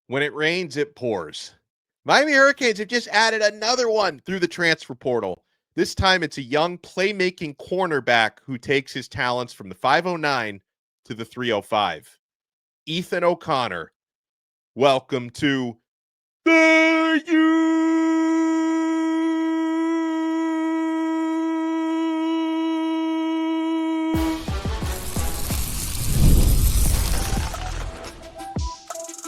When it rains, it pours. Miami Hurricanes have just added another one through the transfer portal. This time it's a young playmaking cornerback who takes his talents from the 509 to the 305. Ethan O'Connor, welcome to the U.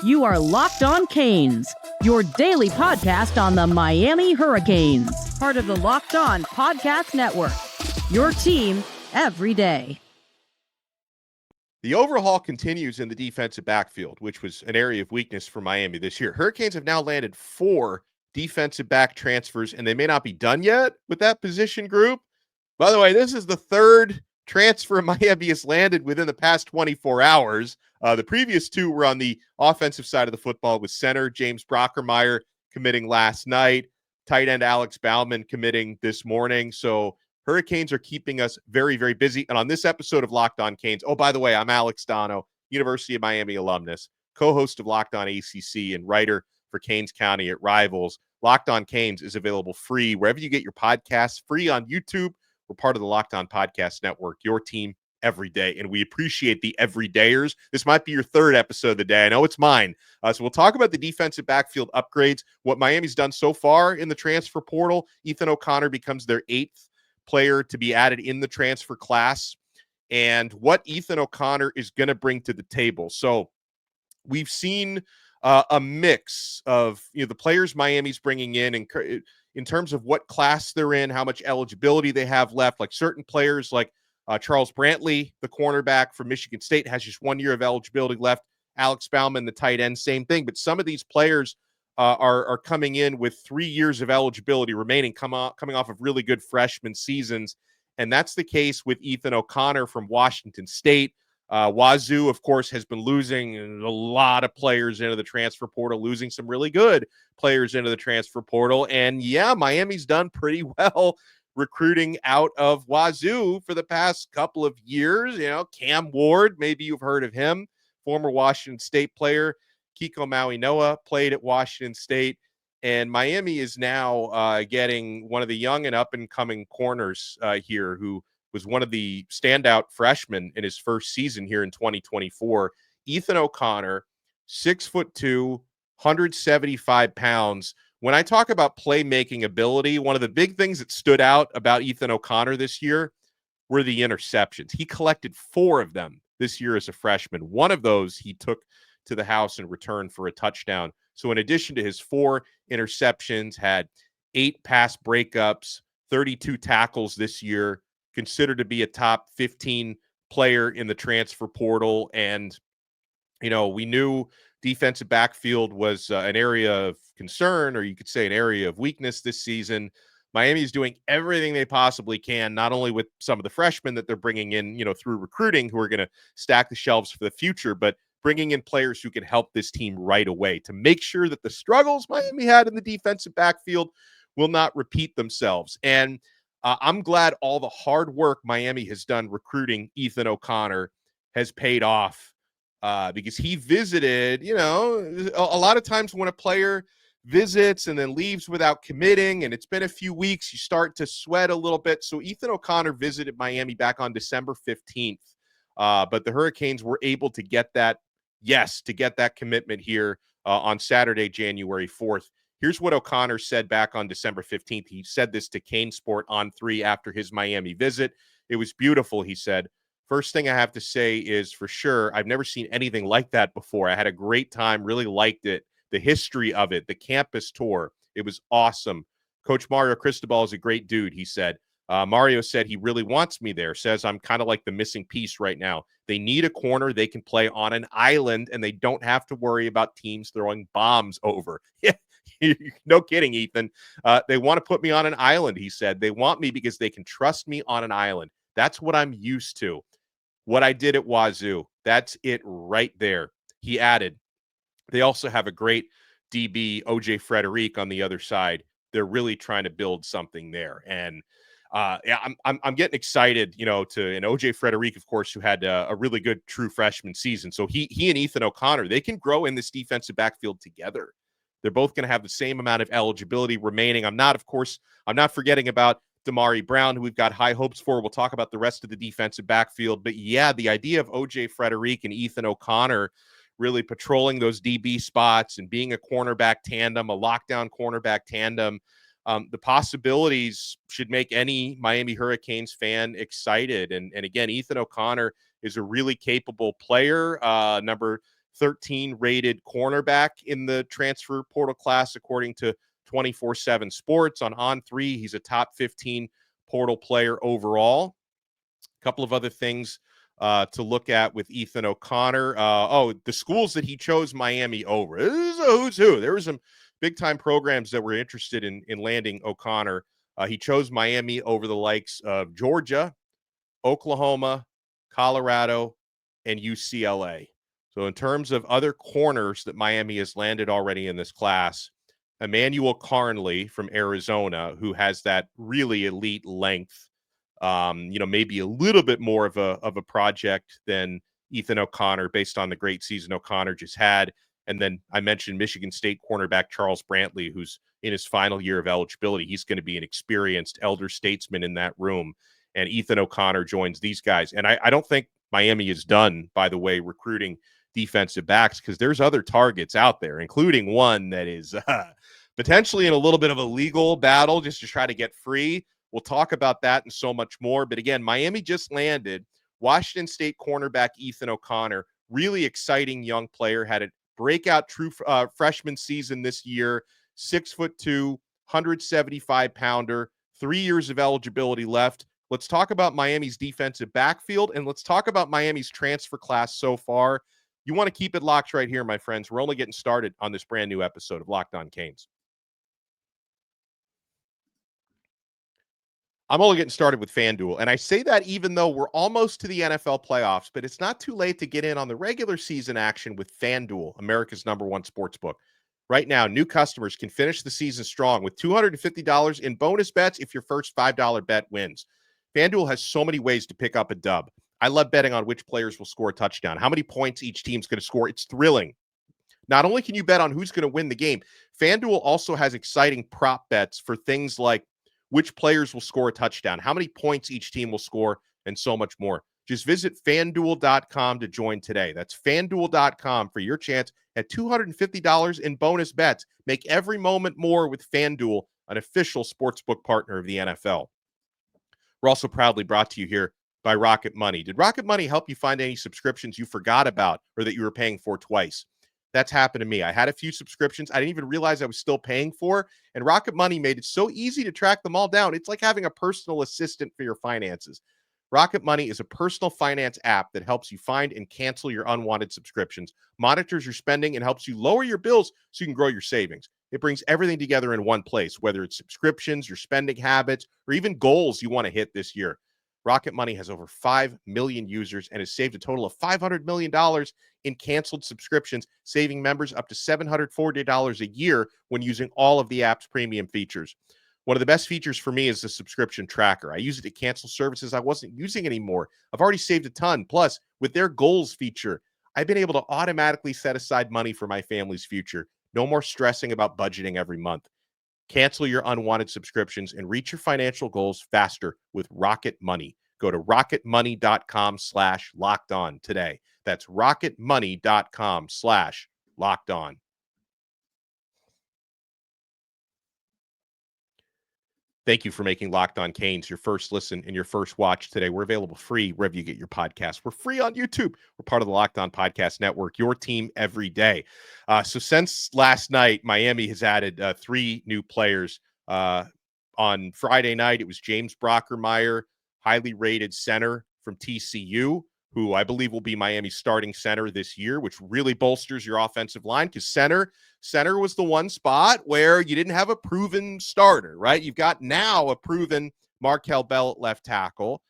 You are Locked On Canes, your daily podcast on the Miami Hurricanes, part of the Locked On Podcast Network, your team every day. The overhaul continues in the defensive backfield, which was an area of weakness for Miami this year. Hurricanes have now landed 4 defensive back transfers, and they may not be done yet with that position group. By the way, this is the 3rd transfer Miami has landed within the past 24 hours. The previous 2 were on the offensive side of the football, with center James Brockermeyer committing last night, tight end Alex Bauman committing this morning. So Hurricanes are keeping us very, very busy. And on this episode of Locked On Canes, oh, by the way, I'm Alex Donno, University of Miami alumnus, co-host of Locked On ACC and writer for Canes County at Rivals. Locked On Canes is available free wherever you get your podcasts, free on YouTube. We're part of the Locked On Podcast Network, your team every day, and we appreciate the everydayers. This might be your 3rd episode of the day. I know it's mine. So we'll talk about the defensive backfield upgrades, what Miami's done so far in the transfer portal. Ethan O'Connor becomes their 8th player to be added in the transfer class, and what Ethan O'Connor is going to bring to the table. So we've seen a mix of the players Miami's bringing in terms of what class they're in, how much eligibility they have left. Like certain players like Charles Brantley, the cornerback from Michigan State, has just 1 year of eligibility left. Alex Bauman, the tight end, same thing. But some of these players are coming in with 3 years of eligibility remaining, coming off of really good freshman seasons. And that's the case with Ethan O'Connor from Washington State. Wazoo, of course, has been losing a lot of players into the transfer portal, losing some really good players into the transfer portal. And yeah, Miami's done pretty well recruiting out of Wazoo for the past couple of years. Cam Ward, maybe you've heard of him, former Washington State player. Kiko Maui-Noa played at Washington State. And Miami is now getting one of the young and up-and-coming corners here, who was one of the standout freshmen in his first season here in 2024. Ethan O'Connor, 6'2", 175 pounds. When I talk about playmaking ability, one of the big things that stood out about Ethan O'Connor this year were the interceptions. He collected 4 of them this year as a freshman. One of those he took to the house in return for a touchdown. So in addition to his 4 interceptions, had 8 pass breakups, 32 tackles this year, considered to be a top 15 player in the transfer portal. And, we knew defensive backfield was an area of concern, or you could say an area of weakness this season. Miami is doing everything they possibly can, not only with some of the freshmen that they're bringing in, through recruiting, who are going to stack the shelves for the future, but bringing in players who can help this team right away to make sure that the struggles Miami had in the defensive backfield will not repeat themselves. And I'm glad all the hard work Miami has done recruiting Ethan O'Connor has paid off, because he visited, a lot of times when a player visits and then leaves without committing, and it's been a few weeks, you start to sweat a little bit. So Ethan O'Connor visited Miami back on December 15th. But the Hurricanes were able to get that commitment here on Saturday, January 4th. Here's what O'Connor said back on December 15th. He said this to Kane Sport on 3 after his Miami visit. It was beautiful, he said. First thing I have to say is, for sure, I've never seen anything like that before. I had a great time, really liked it. The history of it, the campus tour, it was awesome. Coach Mario Cristobal is a great dude, he said. Mario said he really wants me there, says I'm kind of like the missing piece right now. They need a corner they can play on an island, and they don't have to worry about teams throwing bombs over. No kidding, Ethan. They want to put me on an island, he said. They want me because they can trust me on an island. That's what I'm used to. What I did at Wazoo, that's it right there. He added, they also have a great DB, OJ Frederic, on the other side. They're really trying to build something there. And Yeah, I'm getting excited, and OJ Frederick, of course, who had a really good true freshman season. So he and Ethan O'Connor, they can grow in this defensive backfield together. They're both going to have the same amount of eligibility remaining. I'm not forgetting about Damari Brown, who we've got high hopes for. We'll talk about the rest of the defensive backfield. But yeah, the idea of OJ Frederick and Ethan O'Connor really patrolling those DB spots and being a cornerback tandem, a lockdown cornerback tandem, the possibilities should make any Miami Hurricanes fan excited. And again, Ethan O'Connor is a really capable player, number 13 rated cornerback in the transfer portal class, according to 24/7 Sports. On three, he's a top 15 portal player overall. A couple of other things to look at with Ethan O'Connor. The schools that he chose Miami over. This is a who's who. There were some big-time programs that were interested in landing O'Connor. He chose Miami over the likes of Georgia, Oklahoma, Colorado, and UCLA. So in terms of other corners that Miami has landed already in this class, Emmanuel Carnley from Arizona, who has that really elite length, maybe a little bit more of a project than Ethan O'Connor based on the great season O'Connor just had. And then I mentioned Michigan State cornerback Charles Brantley, who's in his final year of eligibility. He's going to be an experienced elder statesman in that room. And Ethan O'Connor joins these guys. And I don't think Miami is done, by the way, recruiting defensive backs, because there's other targets out there, including one that is potentially in a little bit of a legal battle just to try to get free. We'll talk about that and so much more. But again, Miami just landed Washington State cornerback Ethan O'Connor, really exciting young player, had a breakout true freshman season this year, 6'2", 175-pounder, 3 years of eligibility left. Let's talk about Miami's defensive backfield, and let's talk about Miami's transfer class so far. You want to keep it locked right here, my friends. We're only getting started on this brand new episode of Locked On Canes. I'm only getting started with FanDuel, and I say that even though we're almost to the NFL playoffs, but it's not too late to get in on the regular season action with FanDuel, America's #1 sportsbook. Right now, new customers can finish the season strong with $250 in bonus bets if your first $5 bet wins. FanDuel has so many ways to pick up a dub. I love betting on which players will score a touchdown, how many points each team's going to score. It's thrilling. Not only can you bet on who's going to win the game, FanDuel also has exciting prop bets for things like which players will score a touchdown, how many points each team will score, and so much more. Just visit FanDuel.com to join today. That's FanDuel.com for your chance at $250 in bonus bets. Make every moment more with FanDuel, an official sportsbook partner of the NFL. We're also proudly brought to you here by Rocket Money. Did Rocket Money help you find any subscriptions you forgot about or that you were paying for twice? That's happened to me. I had a few subscriptions I didn't even realize I was still paying for, and Rocket Money made it so easy to track them all down. It's like having a personal assistant for your finances. Rocket Money is a personal finance app that helps you find and cancel your unwanted subscriptions, monitors your spending, and helps you lower your bills so you can grow your savings. It brings everything together in one place, whether it's subscriptions, your spending habits, or even goals you want to hit this year. Rocket Money has over 5 million users and has saved a total of $500 million in canceled subscriptions, saving members up to $740 a year when using all of the app's premium features. One of the best features for me is the subscription tracker. I use it to cancel services I wasn't using anymore. I've already saved a ton. Plus, with their goals feature, I've been able to automatically set aside money for my family's future. No more stressing about budgeting every month. Cancel your unwanted subscriptions and reach your financial goals faster with Rocket Money. Go to rocketmoney.com/lockedon today. That's rocketmoney.com/lockedon. Thank you for making Locked On Canes your first listen and your first watch today. We're available free wherever you get your podcasts. We're free on YouTube. We're part of the Locked On Podcast Network, your team every day. So since last night, Miami has added 3 new players. On Friday night, it was James Brockermeyer, highly rated center from TCU, who I believe will be Miami's starting center this year, which really bolsters your offensive line because center was the one spot where you didn't have a proven starter, right? You've got now a proven Markel Bell at left tackle,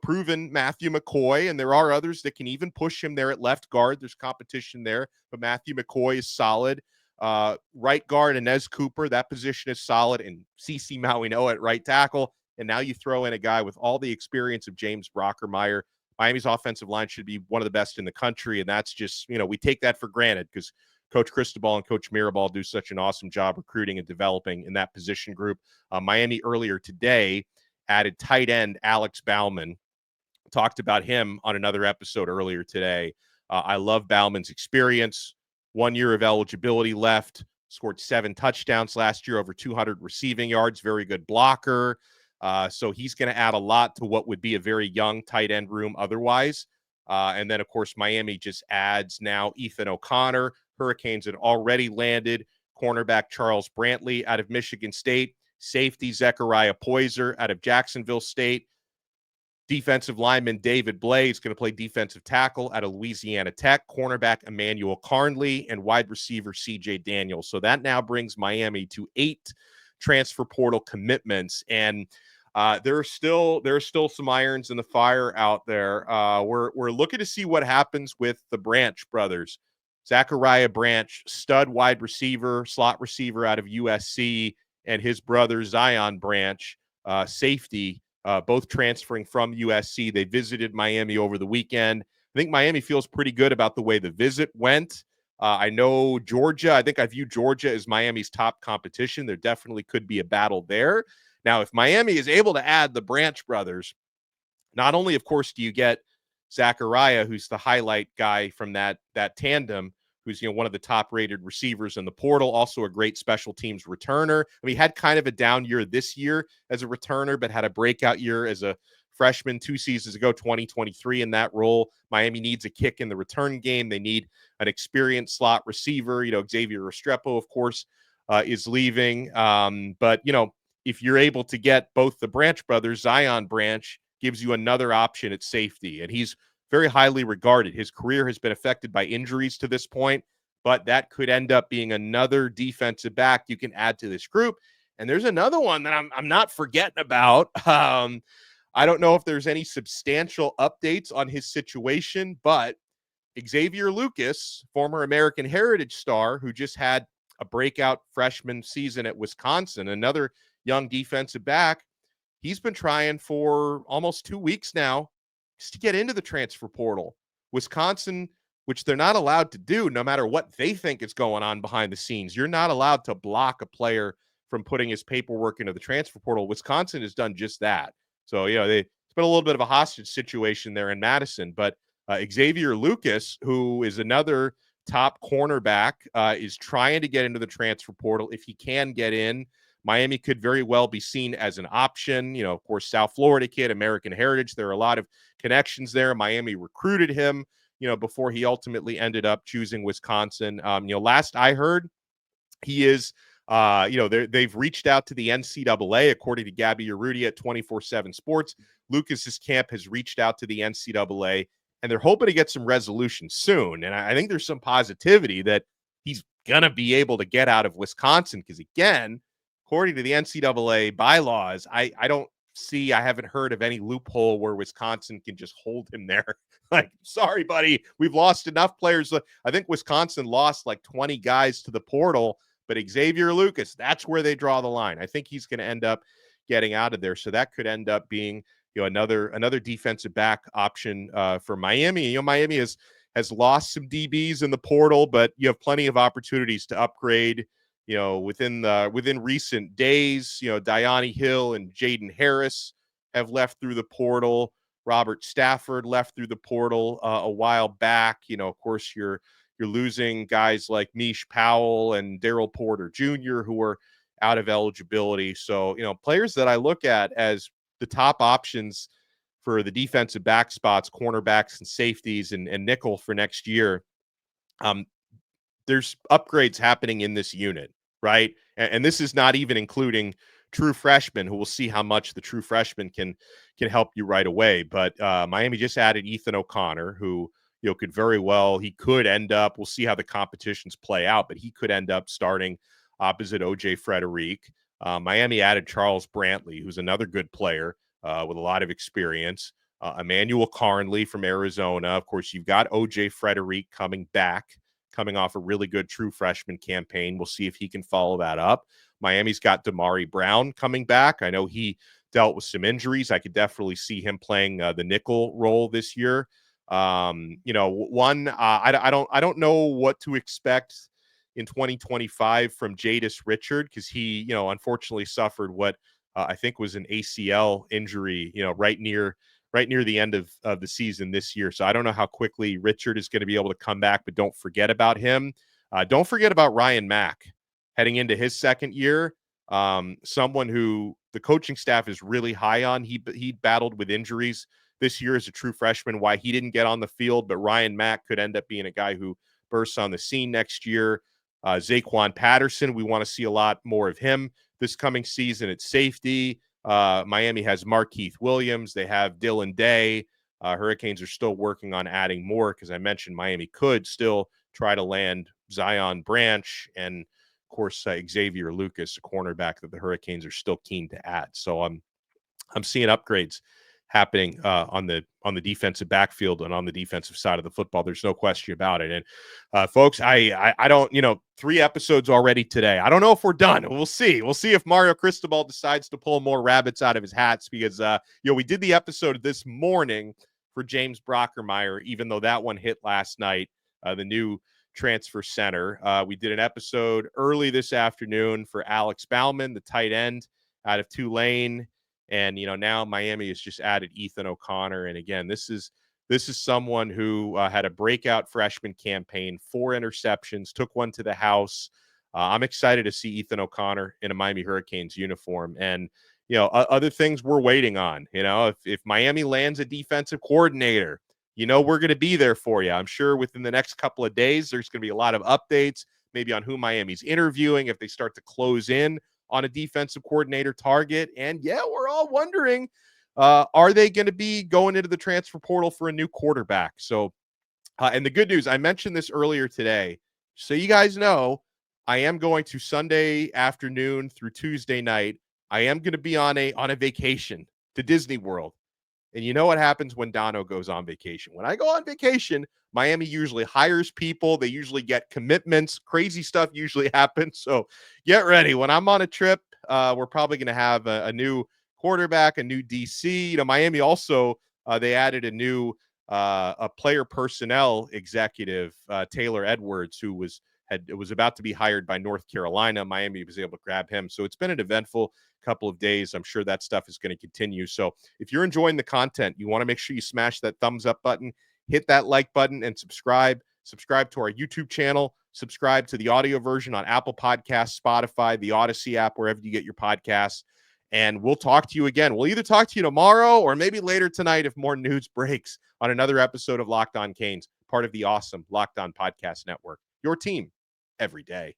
proven Matthew McCoy, and there are others that can even push him there at left guard. There's competition there, but Matthew McCoy is solid. Right guard, Inez Cooper, that position is solid, and CeCe Mauino at right tackle. and now you throw in a guy with all the experience of James Brockermeyer. Miami's offensive line should be one of the best in the country, and that's just, we take that for granted because Coach Cristobal and Coach Mirabal do such an awesome job recruiting and developing in that position group. Miami earlier today added tight end Alex Bauman. Talked about him on another episode earlier today. I love Bauman's experience. 1 year of eligibility left. Scored 7 touchdowns last year, over 200 receiving yards. Very good blocker. So he's going to add a lot to what would be a very young tight end room otherwise. And then, of course, Miami just adds now Ethan O'Connor. Hurricanes had already landed cornerback Charles Brantley out of Michigan State, safety Zechariah Poyser out of Jacksonville State, defensive lineman David Blaze going to play defensive tackle out of Louisiana Tech, cornerback Emmanuel Carnley, and wide receiver CJ Daniels. So that now brings Miami to 8 transfer portal commitments, and there are still some irons in the fire out there. We're looking to see what happens with the Branch brothers. Zachariah Branch, stud wide receiver, slot receiver out of USC, and his brother Zion Branch, safety, both transferring from USC. They visited Miami over the weekend. I think Miami feels pretty good about the way the visit went. I know Georgia. I think I view Georgia as Miami's top competition. There definitely could be a battle there. Now, if Miami is able to add the Branch brothers, not only, of course, do you get Zachariah, who's the highlight guy from that tandem, who's one of the top-rated receivers in the portal, also a great special teams returner. I mean, he had kind of a down year this year as a returner, but had a breakout year as a freshman 2 seasons ago, 2023 in that role. Miami needs a kick in the return game. They need an experienced slot receiver. Xavier Restrepo, of course, is leaving. But if you're able to get both the Branch brothers, Zion Branch gives you another option at safety, and he's very highly regarded. His career has been affected by injuries to this point, but that could end up being another defensive back you can add to this group. And there's another one that I'm not forgetting about. I don't know if there's any substantial updates on his situation, but Xavier Lucas, former American Heritage star, who just had a breakout freshman season at Wisconsin, another young defensive back, he's been trying for almost 2 weeks now just to get into the transfer portal. Wisconsin, which they're not allowed to do no matter what they think is going on behind the scenes. You're not allowed to block a player from putting his paperwork into the transfer portal. Wisconsin has done just that. So, it's been a little bit of a hostage situation there in Madison. But Xavier Lucas, who is another top cornerback, is trying to get into the transfer portal. If he can get in, Miami could very well be seen as an option. Of course, South Florida kid, American Heritage. There are a lot of connections there. Miami recruited him, before he ultimately ended up choosing Wisconsin. Last I heard, he is, they've reached out to the NCAA, according to Gabby Urruti at 24/7 Sports. Lucas's camp has reached out to the NCAA, and they're hoping to get some resolution soon. And I think there's some positivity that he's going to be able to get out of Wisconsin because, again, according to the NCAA bylaws, I haven't heard of any loophole where Wisconsin can just hold him there. Like, sorry, buddy, we've lost enough players. I think Wisconsin lost like 20 guys to the portal, but Xavier Lucas, that's where they draw the line. I think he's going to end up getting out of there. So that could end up being, another defensive back option for Miami. Miami has lost some DBs in the portal, but you have plenty of opportunities to upgrade. Within recent days, Diani Hill and Jaden Harris have left through the portal. Robert Stafford left through the portal a while back. Of course, you're losing guys like Mish Powell and Daryl Porter Jr., who are out of eligibility. So, players that I look at as the top options for the defensive back spots, cornerbacks and safeties and nickel for next year. There's upgrades happening in this unit, right? And this is not even including true freshmen, who will see how much the true freshman can help you right away. But Miami just added Ethan O'Connor, who he could end up, we'll see how the competitions play out, but he could end up starting opposite OJ Frederick. Miami added Charles Brantley, who's another good player with a lot of experience. Emmanuel Carnley from Arizona. Of course, you've got OJ Frederick coming off a really good true freshman campaign. We'll see if he can follow that up. Miami's got Damari Brown coming back. I know he dealt with some injuries. I could definitely see him playing the nickel role this year. You know, I don't know what to expect in 2025 from Jadis Richard, because he, you know, unfortunately suffered what I think was an ACL injury, you know, right near the end of the season this year. So I don't know how quickly Richard is going to be able to come back, but don't forget about him. Don't forget about Ryan Mack heading into his second year. Someone who the coaching staff is really high on. He battled with injuries this year as a true freshman, why he didn't get on the field, but Ryan Mack could end up being a guy who bursts on the scene next year. Zaquan Patterson, we want to see a lot more of him this coming season at safety. Miami has Markeith Williams. They have Dylan Day. Hurricanes are still working on adding more, because I mentioned Miami could still try to land Zion Branch and, of course, Xavier Lucas, a cornerback that the Hurricanes are still keen to add. So I'm seeing upgrades happening on the defensive backfield and on the defensive side of the football. There's no question about it. And folks, I don't, you know, 3 episodes already today. I don't know if we're done. We'll see. We'll see if Mario Cristobal decides to pull more rabbits out of his hats, because you know, we did the episode this morning for James Brockermeyer, even though that one hit last night, the new transfer center. We did an episode early this afternoon for Alex Bauman, the tight end out of Tulane. And, you know, now Miami has just added Ethan O'Connor. And again, this is someone who had a breakout freshman campaign, 4 interceptions, took one to the house. I'm excited to see Ethan O'Connor in a Miami Hurricanes uniform. And, you know, other things we're waiting on. You know, if Miami lands a defensive coordinator, you know, we're going to be there for you. I'm sure within the next couple of days, there's going to be a lot of updates, maybe on who Miami's interviewing, if they start to close in on a defensive coordinator target. And yeah, we're all wondering, are they going to be going into the transfer portal for a new quarterback? So, and the good news, I mentioned this earlier today, so you guys know, I am going to Sunday afternoon through Tuesday night. I am going to be on a vacation to Disney World. And you know what happens when Donno goes on vacation? When I go on vacation, Miami usually hires people. They usually get commitments. Crazy stuff usually happens. So get ready. When I'm on a trip, we're probably going to have a new quarterback, a new DC. You know, Miami also, they added a new a player personnel executive, Taylor Edwards, who was about to be hired by North Carolina. Miami was able to grab him. So it's been an eventful couple of days. I'm sure that stuff is going to continue. So if you're enjoying the content, you want to make sure you smash that thumbs up button, hit that like button, and subscribe to our YouTube channel, subscribe to the audio version on Apple Podcasts, Spotify, the Odyssey app, wherever you get your podcasts. And we'll talk to you again. We'll either talk to you tomorrow or maybe later tonight if more news breaks on another episode of Locked On Canes, part of the awesome Locked On Podcast Network. Your team every day.